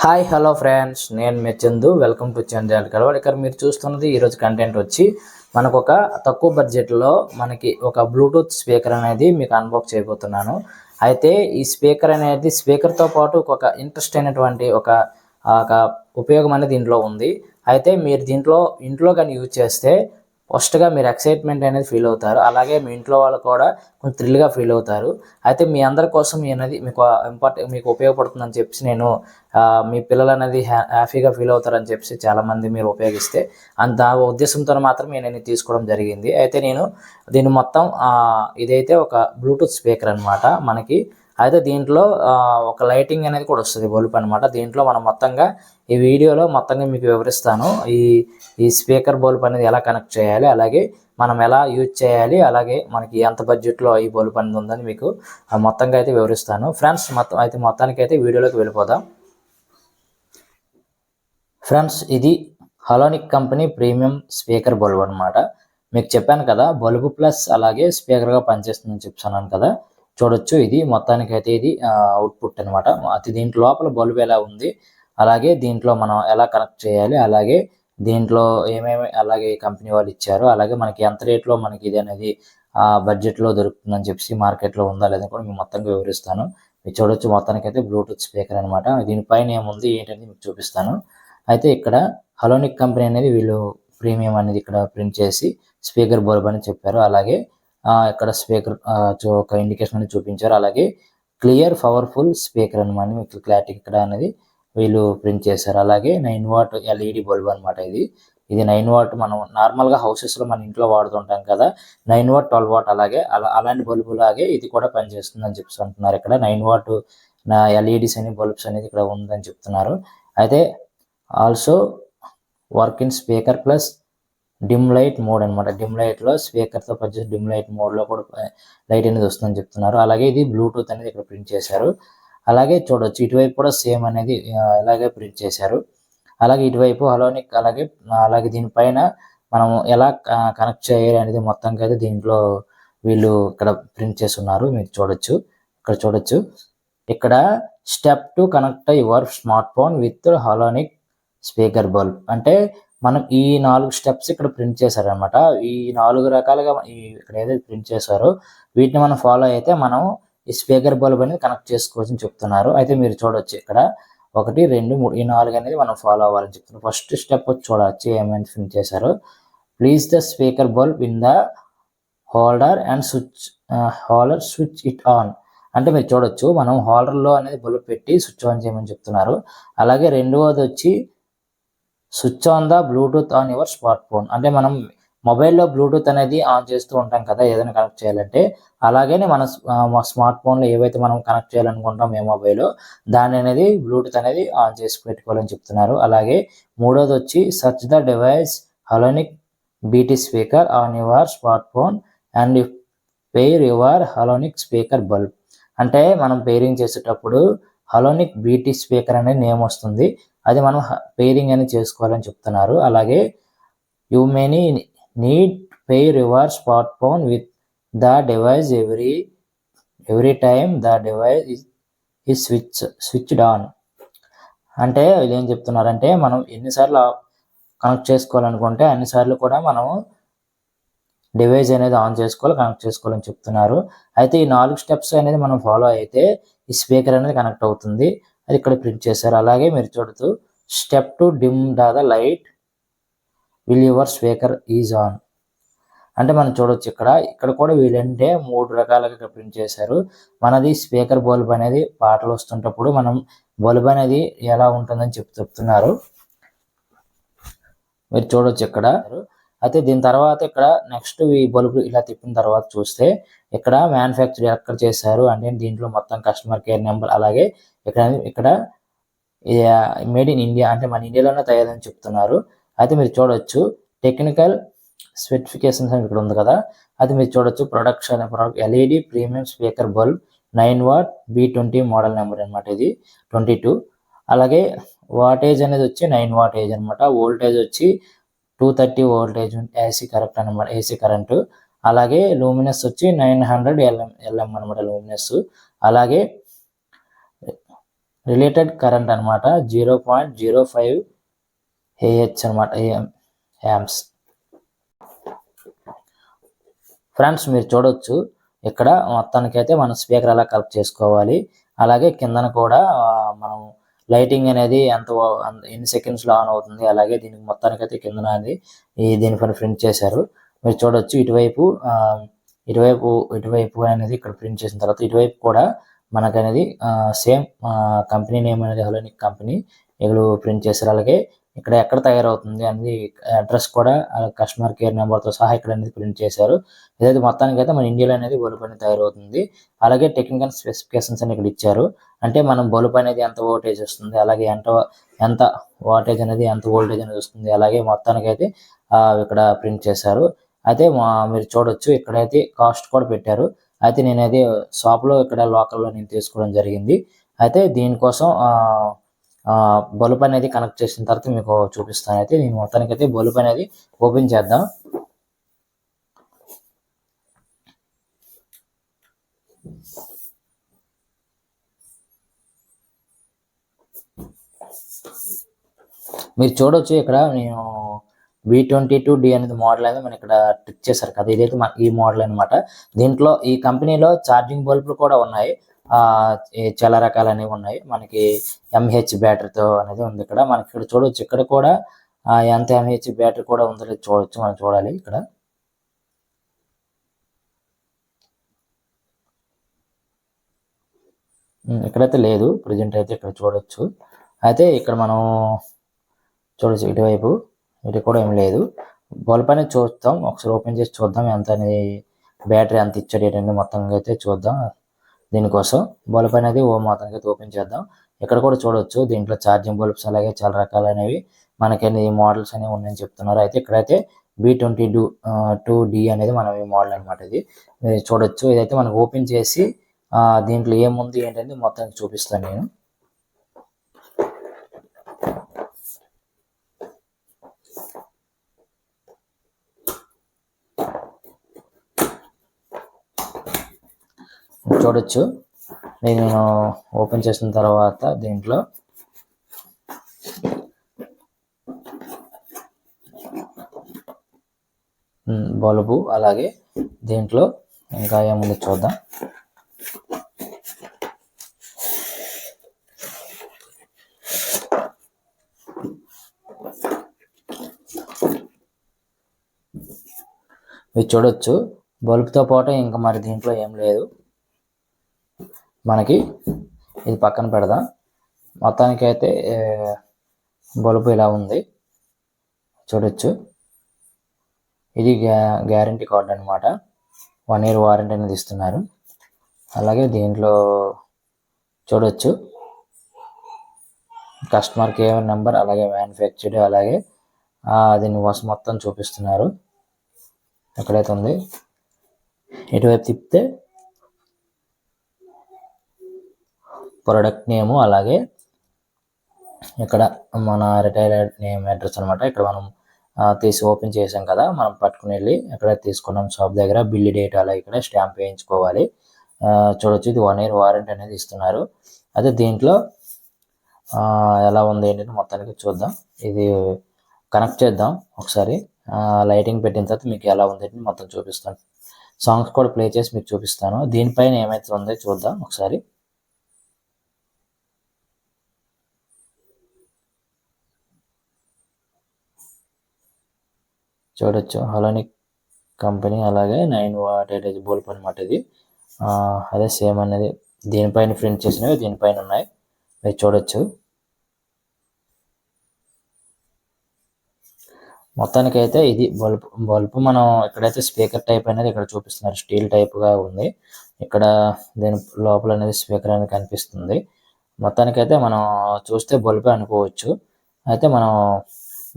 Hi hello friends, నేను మీ Chandu. Welcome to చంద్ర కలవాడు. ఇక్కడ మీరు చూస్తున్నది ఈరోజు కంటెంట్ వచ్చి మనకు ఒక తక్కువ బడ్జెట్లో మనకి ఒక బ్లూటూత్ స్పీకర్ అనేది మీకు అన్బాక్స్ చేయబోతున్నాను. అయితే ఈ స్పీకర్ అనేది స్పీకర్తో పాటు ఒక ఇంట్రెస్ట్ అయినటువంటి ఒక ఉపయోగం అనేది దీంట్లో ఉంది. అయితే మీరు ఇంట్లో కానీ యూజ్ చేస్తే ఫస్ట్గా మీరు ఎక్సైట్మెంట్ అనేది ఫీల్ అవుతారు. అలాగే మీ ఇంట్లో వాళ్ళు కూడా కొంచెం థ్రిల్గా ఫీల్ అవుతారు. అయితే మీ అందరి కోసం అనేది మీకు ఉపయోగపడుతుందని చెప్పి నేను మీ పిల్లలు అనేది హ్యాపీగా ఫీల్ అవుతారని చెప్పి చాలామంది మీరు ఉపయోగిస్తే అంత ఉద్దేశంతో మాత్రం నేను తీసుకోవడం జరిగింది. అయితే నేను దీన్ని మొత్తం ఇదైతే ఒక బ్లూటూత్ స్పీకర్ అనమాట మనకి. అయితే దీంట్లో ఒక లైటింగ్ అనేది కూడా వస్తుంది, బల్బ్ అనమాట. దీంట్లో మనం మొత్తంగా ఈ వీడియోలో మొత్తంగా మీకు వివరిస్తాను. ఈ స్పీకర్ బల్బ్ అనేది ఎలా కనెక్ట్ చేయాలి, అలాగే మనం ఎలా యూజ్ చేయాలి, అలాగే మనకి ఎంత బడ్జెట్లో ఈ బల్బ్ అనేది ఉందని మీకు మొత్తంగా అయితే వివరిస్తాను ఫ్రెండ్స్. మొత్తానికి అయితే వీడియోలోకి వెళ్ళిపోదాం ఫ్రెండ్స్. ఇది హలోనిక్ కంపెనీ ప్రీమియం స్పీకర్ బల్బ్ అనమాట. మీకు చెప్పాను కదా, బల్బు ప్లస్ అలాగే స్పీకర్గా పనిచేస్తుందని చెప్తున్నాను కదా. చూడొచ్చు, ఇది మొత్తానికి అయితే ఇది అవుట్పుట్ అనమాట. దీంట్లో లోపల బల్బు ఎలా ఉంది, అలాగే దీంట్లో మనం ఎలా కనెక్ట్ చేయాలి, అలాగే దీంట్లో ఏమేమి అలాగే కంపెనీ వాళ్ళు ఇచ్చారు, అలాగే మనకి ఎంత రేట్లో మనకి ఇది అనేది బడ్జెట్లో దొరుకుతుందని చెప్పి మార్కెట్లో ఉందా లేదని కూడా మేము మొత్తంగా వివరిస్తాను. మీరు చూడొచ్చు, మొత్తానికి అయితే బ్లూటూత్ స్పీకర్ అనమాట. దీనిపైన ఏముంది ఏంటనేది మీకు చూపిస్తాను. అయితే ఇక్కడ హలోనిక్ కంపెనీ అనేది వీళ్ళు ప్రీమియం అనేది ఇక్కడ ప్రింట్ చేసి స్పీకర్ బల్బ్ అని చెప్పారు. అలాగే ఇక్కడ స్పీకర్ ఒక ఇండికేషన్ అనేది చూపించారు. అలాగే క్లియర్ పవర్ఫుల్ స్పీకర్ అనమాట, మీకు క్లారిటీ ఇక్కడ అనేది వీళ్ళు ప్రింట్ చేశారు. అలాగే 9 వాట్ ఎల్ఈడి బల్బ్ అనమాట. ఇది 9 వాట్. మనం నార్మల్గా హౌసెస్లో మన ఇంట్లో వాడుతుంటాం కదా, 9 వాట్ 12 వాట్ అలాగే అలాంటి బల్బు లాగే ఇది కూడా పనిచేస్తుందని చెప్పి అంటున్నారు. ఇక్కడ 9 వాట్ ఎల్ఈడిస్ అని బల్బ్స్ అనేది ఇక్కడ ఉందని చెప్తున్నారు. అయితే also work in speaker plus dim light mode అనమాట. డిమ్ లైట్లో స్పీకర్తో పనిచేసి డిమ్ లైట్ మోడ్లో కూడా లైట్ అనేది వస్తుందని చెప్తున్నారు. అలాగే ఇది బ్లూటూత్ అనేది ఇక్కడ ప్రింట్ చేశారు. అలాగే చూడొచ్చు, ఇటువైపు కూడా సేమ్ అనేది ఇలాగే ప్రింట్ చేశారు. అలాగే ఇటువైపు హలోనిక్, అలాగే దీనిపైన మనం ఎలా కనెక్ట్ చేయాలి అనేది మొత్తంగా అయితే దీంట్లో వీళ్ళు ఇక్కడ ప్రింట్ చేసి ఉన్నారు. మీరు చూడొచ్చు, ఇక్కడ step two connect your smart phone with Halonix speaker bulb. అంటే మనం ఈ 4 స్టెప్స్ ఇక్కడ ప్రింట్ చేశారనమాట. ఈ 4 రకాలుగా ఇక్కడ ఏదైతే ప్రింట్ చేశారో వీటిని మనం ఫాలో అయితే మనం ఈ స్పీకర్ బల్బ్ అనేది కనెక్ట్ చేసుకోవచ్చని చెప్తున్నారు. అయితే మీరు చూడొచ్చు, ఇక్కడ 1, 2, 3 ఈ 4 అనేది మనం ఫాలో అవ్వాలని చెప్తున్నారు. ఫస్ట్ స్టెప్ వచ్చి చూడవచ్చు ఏమైనా ప్రింట్ చేశారో. Please the speaker bulb in the holder and switch it on. అంటే మీరు చూడొచ్చు, మనం హోల్డర్లో అనేది బల్బ్ పెట్టి స్విచ్ ఆన్ చేయమని చెప్తున్నారు. అలాగే రెండవది వచ్చి switch on the Bluetooth on your smart phone. అంటే మనం మొబైల్లో బ్లూటూత్ అనేది ఆన్ చేస్తూ ఉంటాం కదా ఏదైనా కనెక్ట్ చేయాలంటే, అలాగే మా స్మార్ట్ ఫోన్లో ఏవైతే మనం కనెక్ట్ చేయాలనుకుంటాం ఏ మొబైల్లో దాన్ని అనేది బ్లూటూత్ అనేది ఆన్ చేసి పెట్టుకోవాలని చెప్తున్నారు. అలాగే మూడోది వచ్చి search the device Halonix BT speaker on your smart phone and pair your Halonix speaker bulb. అంటే మనం పెయిరింగ్ చేసేటప్పుడు హలోనిక్ బీటీ స్పీకర్ అనేది నేమ్ వస్తుంది, అది మనం పెయిరింగ్ అనేది చేసుకోవాలని చెప్తున్నారు. అలాగే you many need pair your smart phone with the device every time the device is switched on. అంటే ఇదేం చెప్తున్నారంటే, మనం ఎన్నిసార్లు కనెక్ట్ చేసుకోవాలనుకుంటే అన్నిసార్లు కూడా మనం డివైస్ అనేది ఆన్ కనెక్ట్ చేసుకోవాలని చెప్తున్నారు. అయితే ఈ 4 స్టెప్స్ అనేది మనం ఫాలో అయితే ఈ స్పీకర్ అనేది కనెక్ట్ అవుతుంది. అది ఇక్కడ ప్రింట్ చేశారు. అలాగే మీరు చూడొచ్చు, step to dim the light will your speaker is on. అంటే మనం చూడొచ్చు, ఇక్కడ కూడా వీళ్ళంటే 3 రకాలుగా ఇక్కడ ప్రింట్ చేశారు. మనది స్పీకర్ బల్బ్ అనేది పాటలు వస్తుంటప్పుడు మనం బల్బ్ అనేది ఎలా ఉంటుందని చెప్తున్నారు. మీరు చూడొచ్చు ఇక్కడ. అయితే దీని తర్వాత ఇక్కడ నెక్స్ట్ ఈ బల్బు ఇలా తిప్పిన తర్వాత చూస్తే ఇక్కడ మ్యానుఫ్యాక్చర్ ఎక్కడ చేశారు అంటే దీంట్లో మొత్తం కస్టమర్ కేర్ నెంబర్, అలాగే ఇక్కడ మేడ్ ఇన్ ఇండియా అంటే మన ఇండియాలోనే తయారని చెప్తున్నారు. అయితే మీరు చూడొచ్చు, టెక్నికల్ స్పెసిఫికేషన్స్ అని ఇక్కడ ఉంది కదా, అది మీరు చూడొచ్చు. Production LED premium speaker bulb 9 what B20 model number అనమాట, ఇది 22. అలాగే వాటేజ్ అనేది వచ్చి 9 వాటేజ్ అనమాట. వోల్టేజ్ వచ్చి 230 వోల్టేజ్ ఏసీ కరెక్ట్ అనమాట, ఏసీ కరెంటు. అలాగే లూమినస్ వచ్చి 900 LM అనమాట లూమినస్. అలాగే రిలేటెడ్ కరెంట్ అనమాట 0.05 ఏహెచ్ అనమాట యామ్స్. ఫ్రెండ్స్ మీరు చూడొచ్చు ఇక్కడ మొత్తానికైతే మనం స్పీకర్ అలా కనెక్ట్ చేసుకోవాలి. అలాగే కిందన కూడా మనం లైటింగ్ అనేది ఎన్ని సెకండ్స్లో ఆన్ అవుతుంది. అలాగే దీనికి మొత్తానికైతే కిందన అది దీనిపైన ప్రింట్ చేశారు. మీరు చూడొచ్చు ఇటువైపు అనేది ఇక్కడ ప్రింట్ చేసిన తర్వాత ఇటువైపు కూడా మనకనేది సేమ్ కంపెనీ నేమ్ అనేది హలోనిక్ కంపెనీ ఇక్కడ ప్రింట్ చేశారు. అలాగే ఇక్కడ ఎక్కడ తయారవుతుంది అనేది అడ్రస్ కూడా కస్టమర్ కేర్ నెంబర్తో సహా ఇక్కడ అనేది ప్రింట్ చేశారు. ఇదైతే మొత్తానికి అయితే మన ఇండియాలో అనేది బల్బ్ అనేది తయారవుతుంది. అలాగే టెక్నికల్ స్పెసిఫికేషన్స్ అని ఇక్కడ ఇచ్చారు. అంటే మనం బల్బ్ అనేది ఎంత వోల్టేజ్ వస్తుంది, అలాగే ఎంత వాటేజ్ అనేది ఎంత వోల్టేజ్ అనేది వస్తుంది, అలాగే మొత్తానికి అయితే ఇక్కడ ప్రింట్ చేశారు. అయితే మీరు చూడొచ్చు ఇక్కడైతే కాస్ట్ కూడా పెట్టారు. అయితే నేనైతే షాప్లో ఇక్కడ లోకల్లో నేను తీసుకోవడం జరిగింది. అయితే దీనికోసం బల్బ్ అనేది కనెక్ట్ చేసిన తర్వాత మీకు చూపిస్తాను. అయితే నేను మొత్తానికి అయితే బల్బ్ అనేది ఓపెన్ చేద్దాం. మీరు చూడొచ్చు ఇక్కడ నేను V22D అనేది మోడల్ అనేది మనం ఇక్కడ టిక్ చేశారు కదా, ఇదైతే ఈ మోడల్ అనమాట. దీంట్లో ఈ కంపెనీలో ఛార్జింగ్ బల్బులు కూడా ఉన్నాయి, చాలా రకాలు అనేవి ఉన్నాయి. మనకి MH బ్యాటరీతో అనేది ఉంది. ఇక్కడ మనకి ఇక్కడ చూడవచ్చు, ఇక్కడ కూడా ఎంత MH బ్యాటరీ కూడా ఉందో చూడవచ్చు. మనం చూడాలి ఇక్కడైతే లేదు ప్రజెంట్ అయితే. ఇక్కడ చూడొచ్చు. అయితే ఇక్కడ మనం చూడొచ్చు ఇటు కూడా ఏం లేదు. బల్బ్ అనేది చూస్తాం, ఒకసారి ఓపెన్ చేసి చూద్దాం ఎంత అనేది బ్యాటరీ ఎంత ఇచ్చాడు ఏంటంటే మొత్తంగా అయితే చూద్దాం. దీనికోసం బల్బ్ అనేది మొత్తానికి అయితే ఓపెన్ చేద్దాం. ఇక్కడ కూడా చూడొచ్చు దీంట్లో ఛార్జింగ్ బల్బ్స్ అలాగే చాలా రకాలు అనేవి మనకి మోడల్స్ అనేవి ఉన్నాయని చెప్తున్నారు. అయితే ఇక్కడైతే V22D అనేది మనం ఈ మోడల్ అనమాట. ఇది మీరు చూడొచ్చు. ఇదైతే మనం ఓపెన్ చేసి దీంట్లో ఏముంది ఏంటంటే మొత్తం చూపిస్తాను నేను. చూడొచ్చు నేను ఓపెన్ చేసిన తర్వాత దీంట్లో బల్బు అలాగే దీంట్లో ఇంకా ఏముంది చూద్దాం. మీరు చూడొచ్చు బల్బుతో పాటు ఇంకా మరి దీంట్లో ఏం లేదు. మనకి ఇది పక్కన పెడదాం. మొత్తానికి అయితే బల్బు ఇలా ఉంది చూడొచ్చు. ఇది గ్యారంటీ కార్డ్ అనమాట, 1 year వారంటీ అనేది ఇస్తున్నారు. అలాగే దీంట్లో చూడొచ్చు కస్టమర్ కేర్ నెంబర్, అలాగే మ్యానుఫ్యాక్చర్డ్, అలాగే దీని మొత్తం చూపిస్తున్నారు. ఎక్కడైతే ఉంది ఇటువైపు తిప్పితే ప్రొడక్ట్ నేము, అలాగే ఇక్కడ మన రిటైలర్ నేమ్ అడ్రస్ అనమాట. ఇక్కడ మనం తీసి ఓపెన్ చేసాం కదా, మనం పట్టుకుని వెళ్ళి ఎక్కడ తీసుకున్నాం షాప్ దగ్గర బిల్ డేట్, అలాగే ఇక్కడ స్టాంప్ వేయించుకోవాలి. చూడొచ్చు ఇది 1 year వారంటీ అనేది ఇస్తున్నారు. అదే దీంట్లో ఎలా ఉంది ఏంటంటే మొత్తానికి చూద్దాం. ఇది కనెక్ట్ చేద్దాం ఒకసారి. లైటింగ్ పెట్టిన తర్వాత మీకు ఎలా ఉంది మొత్తం చూపిస్తాను. సాంగ్స్ కూడా ప్లే చేసి మీకు చూపిస్తాను. దీనిపైన ఏమైతే ఉందో చూద్దాం ఒకసారి. చూడొచ్చు హలోనిక్ కంపెనీ, అలాగే 9 watt బల్బ్ అనమాట ఇది. అదే సేమ్ అనేది దీనిపైన ప్రింట్ చేసినవి దీనిపైన ఉన్నాయి, మీరు చూడొచ్చు. మొత్తానికి అయితే ఇది బల్బ్ మనం ఎక్కడైతే స్పీకర్ టైప్ అనేది ఇక్కడ చూపిస్తున్నారు, స్టీల్ టైప్గా ఉంది. ఇక్కడ దీని లోపల అనేది స్పీకర్ అనేది కనిపిస్తుంది. మొత్తానికి అయితే మనం చూస్తే బల్బే అనుకోవచ్చు. అయితే మనం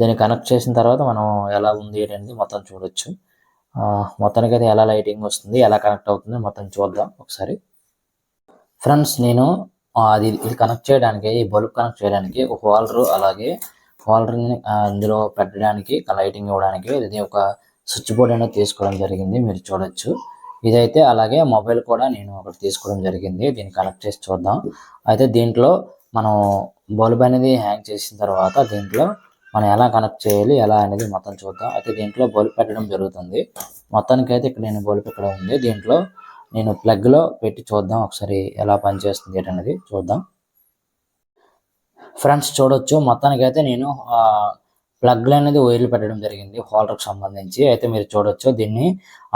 దీన్ని కనెక్ట్ చేసిన తర్వాత మనం ఎలా ఉంది అనేది మొత్తం చూడొచ్చు. మొత్తానికి అయితే ఎలా లైటింగ్ వస్తుంది, ఎలా కనెక్ట్ అవుతుంది మొత్తం చూద్దాం ఒకసారి. ఫ్రెండ్స్ నేను ఇది కనెక్ట్ చేయడానికి, ఈ బల్బ్ కనెక్ట్ చేయడానికి ఒక హోల్డర్, అలాగే హోల్డర్ని ఇందులో పెట్టడానికి లైటింగ్ ఇవ్వడానికి ఇది ఒక స్విచ్ బోర్డ్ అనేది తీసుకోవడం జరిగింది, మీరు చూడొచ్చు. ఇదైతే అలాగే మొబైల్ కూడా నేను ఒకటి తీసుకోవడం జరిగింది. దీన్ని కనెక్ట్ చేసి చూద్దాం. అయితే దీంట్లో మనం బల్బ్ అనేది హ్యాంగ్ చేసిన తర్వాత దీంట్లో మనం ఎలా కనెక్ట్ చేయాలి ఎలా అనేది మొత్తం చూద్దాం. అయితే దీంట్లో బల్బ్ పెట్టడం జరుగుతుంది. మొత్తానికి అయితే ఇక్కడ నేను బల్బ్ ఇక్కడ ఉంది. దీంట్లో నేను ప్లగ్లో పెట్టి చూద్దాం ఒకసారి ఎలా పనిచేస్తుంది ఏంటనేది చూద్దాం. ఫ్రెండ్స్ చూడొచ్చు మొత్తానికి అయితే నేను ప్లగ్లు అనేది వైర్లు పెట్టడం జరిగింది హోల్డర్కి సంబంధించి. అయితే మీరు చూడొచ్చు దీన్ని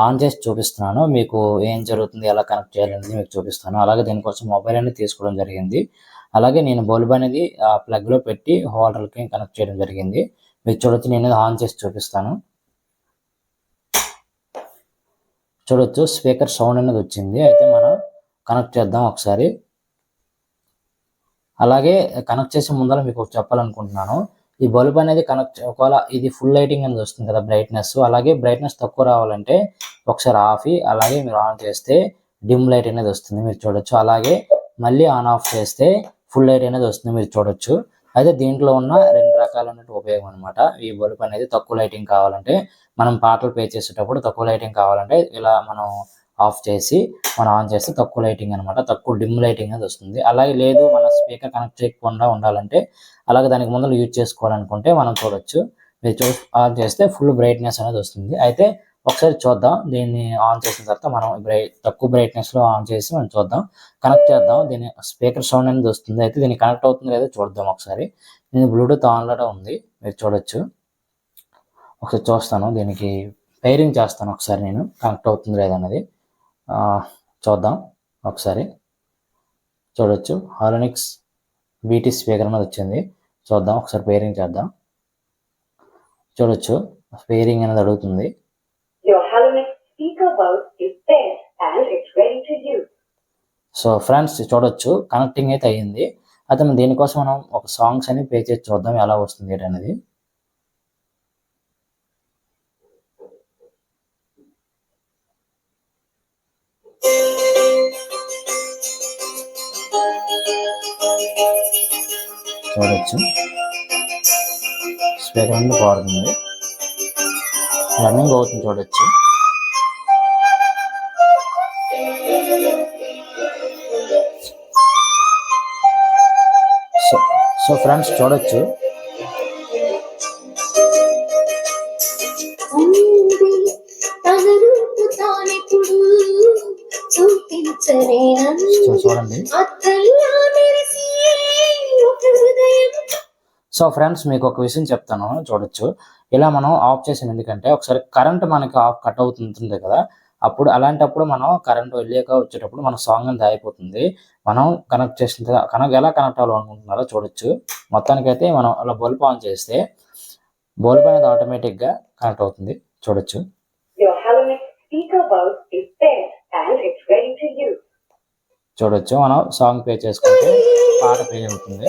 ఆన్ చేసి చూపిస్తున్నాను. మీకు ఏం జరుగుతుంది ఎలా కనెక్ట్ చేయాలనేది మీకు చూపిస్తాను. అలాగే దీనికోసం మొబైల్ అనేది తీసుకోవడం జరిగింది. అలాగే నేను బల్బ్ అనేది ప్లగ్లో పెట్టి హోల్డర్కి కనెక్ట్ చేయడం జరిగింది. మీరు చూడొచ్చు నేను ఆన్ చేసి చూపిస్తాను. చూడొచ్చు స్పీకర్ సౌండ్ అనేది వచ్చింది. అయితే మనం కనెక్ట్ చేద్దాం ఒకసారి. అలాగే కనెక్ట్ చేసే ముందర మీకు చెప్పాలనుకుంటున్నాను, ఈ బల్బ్ అనేది కనెక్ట్ ఒకవేళ ఇది ఫుల్ లైటింగ్ అనేది వస్తుంది కదా బ్రైట్నెస్, అలాగే బ్రైట్నెస్ తక్కువ రావాలంటే ఒకసారి ఆఫ్ అలాగే మీరు ఆన్ చేస్తే డిమ్ లైట్ అనేది వస్తుంది మీరు చూడొచ్చు. అలాగే మళ్ళీ ఆన్ ఆఫ్ చేస్తే ఫుల్ లైట్ అనేది వస్తుంది మీరు చూడొచ్చు. అయితే దీంట్లో ఉన్న 2 రకాలైన ఉపయోగం అనమాట. ఈ బల్బ్ అనేది తక్కువ లైటింగ్ కావాలంటే మనం పాటలు ప్లే చేసేటప్పుడు తక్కువ లైటింగ్ కావాలంటే ఇలా మనం ఆఫ్ చేసి మనం ఆన్ చేస్తే తక్కువ లైటింగ్ అనమాట, తక్కువ డిమ్ లైటింగ్ అనేది వస్తుంది. అలాగే లేదు మన స్పీకర్ కనెక్ట్ చేయకుండా ఉండాలంటే అలాగే దానికి ముందు యూజ్ చేసుకోవాలనుకుంటే మనం చూడొచ్చు. మీరు ఆన్ చేస్తే ఫుల్ బ్రైట్నెస్ అనేది వస్తుంది. అయితే ఒకసారి చూద్దాం దీన్ని ఆన్ చేసిన తర్వాత మనం తక్కువ బ్రైట్నెస్లో ఆన్ చేసి మనం చూద్దాం, కనెక్ట్ చేద్దాం. దీని స్పీకర్ సౌండ్ అనేది వస్తుంది. అయితే దీన్ని కనెక్ట్ అవుతుంది లేదో చూద్దాం ఒకసారి. దీని బ్లూటూత్ ఆన్లో ఉంది మీరు చూడొచ్చు. ఒకసారి చూస్తాను, దీనికి వైరింగ్ చేస్తాను ఒకసారి నేను కనెక్ట్ అవుతుంది లేదన్నది చూద్దాం ఒకసారి. చూడొచ్చు హాలోనిక్స్ బీటీ స్పీకర్ అనేది వచ్చింది. చూద్దాం ఒకసారి పేరింగ్ చేద్దాం. చూడొచ్చు పేరింగ్ అనేది అడుగుతుంది. సో ఫ్రెండ్స్ చూడొచ్చు కనెక్టింగ్ అయితే అయ్యింది. అయితే దీనికోసం మనం ఒక సాంగ్స్ అని ప్లే చేసి చూద్దాం ఎలా వస్తుంది అనేది. చూడొచ్చు స్పీకర్ అనేది పాడుతుంది, రన్నింగ్ అవుతుంది చూడొచ్చు. సో ఫ్రెండ్స్ చూడొచ్చు చూడండి. సో ఫ్రెండ్స్ మీకు ఒక విషయం చెప్తాను చూడొచ్చు. ఇలా మనం ఆఫ్ చేసాం ఎందుకంటే ఒకసారి కరెంట్ మనకి కట్ అవుతుంటుంది కదా, అప్పుడు అలాంటప్పుడు మనం కరెంట్ వెళ్ళాక వచ్చేటప్పుడు మన సాంగ్ అంతా అయిపోతుంది. మనం కనెక్ట్ చేసిన ఎలా కనెక్ట్ అవ్వాలనుకుంటున్నారో చూడొచ్చు. మొత్తానికైతే మనం అలా బల్బ్ ఆన్ చేస్తే బల్బ్ అనేది ఆటోమేటిక్గా కనెక్ట్ అవుతుంది చూడొచ్చు. చూడొచ్చు మనం సాంగ్ ప్లే చేసుకుంటే పాట ప్లే అవుతుంది.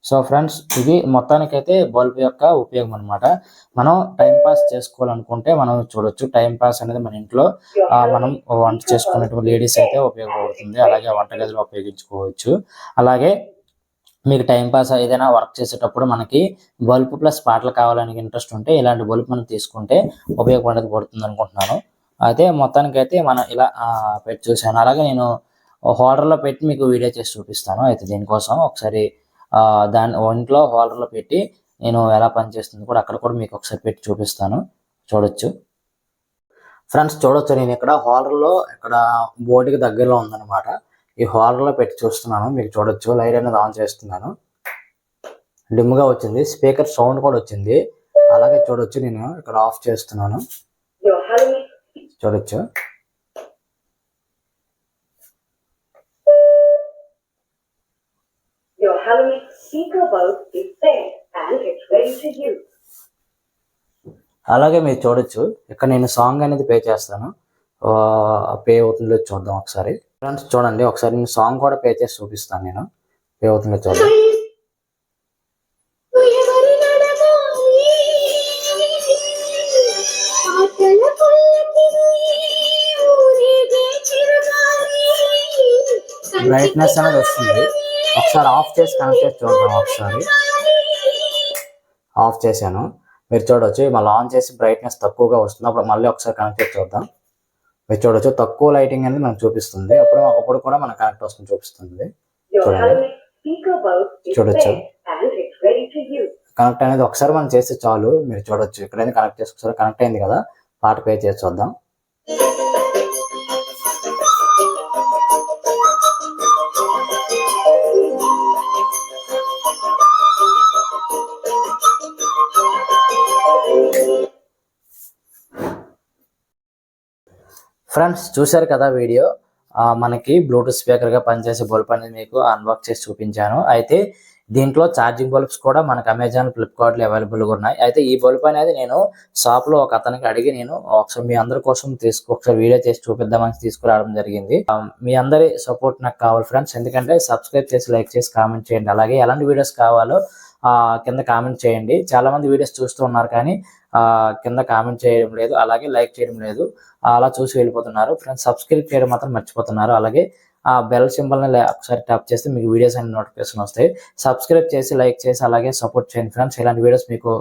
సో ఫ్రెండ్స్ ఇది మొత్తానికైతే బల్బ్ యొక్క ఉపయోగం అనమాట. మనం టైంపాస్ చేసుకోవాలనుకుంటే మనం చూడొచ్చు. టైంపాస్ అనేది మన ఇంట్లో మనం వంట చేసుకునేటువంటి లేడీస్ అయితే ఉపయోగపడుతుంది. అలాగే వంటగదిలో ఉపయోగించుకోవచ్చు. అలాగే మీకు టైంపాస్ ఏదైనా వర్క్ చేసేటప్పుడు మనకి బల్బ్ ప్లస్ పాటలు కావాలని ఇంట్రెస్ట్ ఉంటే ఇలాంటి బల్బ్ మనం తీసుకుంటే ఉపయోగపడుతుంది అనుకుంటున్నాను. అయితే మొత్తానికైతే మనం ఇలా పెట్టి చూసాను. అలాగే నేను హోల్డర్లో పెట్టి మీకు వీడియో చేసి చూపిస్తాను. అయితే దీనికోసం ఒకసారి దాని ఒంట్లో హోల్డర్లో పెట్టి నేను ఎలా పనిచేస్తుంది కూడా అక్కడ కూడా మీకు ఒకసారి పెట్టి చూపిస్తాను చూడొచ్చు. ఫ్రెండ్స్ చూడొచ్చు నేను ఇక్కడ హోల్డర్లో ఇక్కడ బోర్డుకి దగ్గరలో ఉందన్నమాట. ఈ హోల్డర్లో పెట్టి చూస్తున్నాను. మీకు చూడొచ్చు లైట్ అనేది ఆన్ చేస్తున్నాను, డిమ్గా వచ్చింది, స్పీకర్ సౌండ్ కూడా వచ్చింది. అలాగే చూడొచ్చు నేను ఇక్కడ ఆఫ్ చేస్తున్నాను చూడొచ్చు. అలాగే మీరు చూడొచ్చు ఇక్కడ నేను సాంగ్ అనేది ప్లే చేస్తాను, ప్లే అవుతుందో చూద్దాం ఒకసారి. ఫ్రెండ్స్ చూడండి ఒకసారి నేను సాంగ్ కూడా ప్లే చేసి చూపిస్తాను, నేను ప్లే అవుతుందో చూద్దాం. బ్రైట్నెస్ అనేది వస్తుంది. ఒకసారి ఆఫ్ చేసి కనెక్ట్ చేసి చూద్దాం. ఒకసారి ఆఫ్ చేశాను, మీరు చూడవచ్చు. మళ్ళీ ఆన్ చేసి బ్రైట్నెస్ తక్కువగా వస్తుంది. అప్పుడు మళ్ళీ ఒకసారి కనెక్ట్ చేసి చూద్దాం. మీరు చూడొచ్చు తక్కువ లైటింగ్ అనేది మనకు చూపిస్తుంది, అప్పుడు కూడా మనకు కనెక్ట్ వస్తుంది చూపిస్తుంది. చూడండి చూడొచ్చు కనెక్ట్ అనేది ఒకసారి మనం చేస్తే చాలు. మీరు చూడొచ్చు ఇక్కడైనా కనెక్ట్ చేసి ఒకసారి కనెక్ట్ అయింది కదా, పాట ప్లే చేసి చూద్దాం. ఫ్రెండ్స్ చూశారు కదా వీడియో, మనకి బ్లూటూత్ స్పీకర్గా పనిచేసే బల్బ్ అనేది మీకు అన్బాక్స్ చేసి చూపించాను. అయితే దీంట్లో ఛార్జింగ్ బల్బ్స్ కూడా మనకు అమెజాన్, ఫ్లిప్కార్ట్లో అవైలబుల్గా ఉన్నాయి. అయితే ఈ బల్బ్ అనేది నేను షాప్లో ఒక అతనికి అడిగి నేను ఒకసారి మీ అందరి కోసం ఒకసారి వీడియో చేసి చూపిద్దామని తీసుకురావడం జరిగింది. మీ అందరి సపోర్ట్ నాకు కావాలి ఫ్రెండ్స్, ఎందుకంటే సబ్స్క్రైబ్ చేసి, లైక్ చేసి, కామెంట్ చేయండి. అలాగే ఎలాంటి వీడియోస్ కావాలో కింద కామెంట్ చేయండి. చాలామంది వీడియోస్ చూస్తూ ఉన్నారు కానీ కింద కామెంట్ చేయడం లేదు, అలాగే లైక్ చేయడం లేదు, అలా చూసి వెళ్ళిపోతున్నారు. ఫ్రెండ్స్ సబ్స్క్రైబ్ చేయడం మాత్రం మర్చిపోతున్నారు. అలాగే ఆ బెల్ సింబల్ని ఒకసారి ట్యాప్ చేస్తే మీకు వీడియోస్ అన్ని నోటిఫికేషన్ వస్తాయి. సబ్స్క్రైబ్ చేసి, లైక్ చేసి, అలాగే సపోర్ట్ చేయండి ఫ్రెండ్స్. ఇలాంటి వీడియోస్ మీకు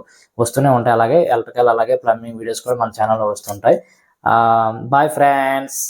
వస్తూనే ఉంటాయి. అలాగే ఎలక్ట్రికల్, అలాగే ప్లంబింగ్ వీడియోస్ కూడా మన ఛానల్లో వస్తుంటాయి. Bye friends.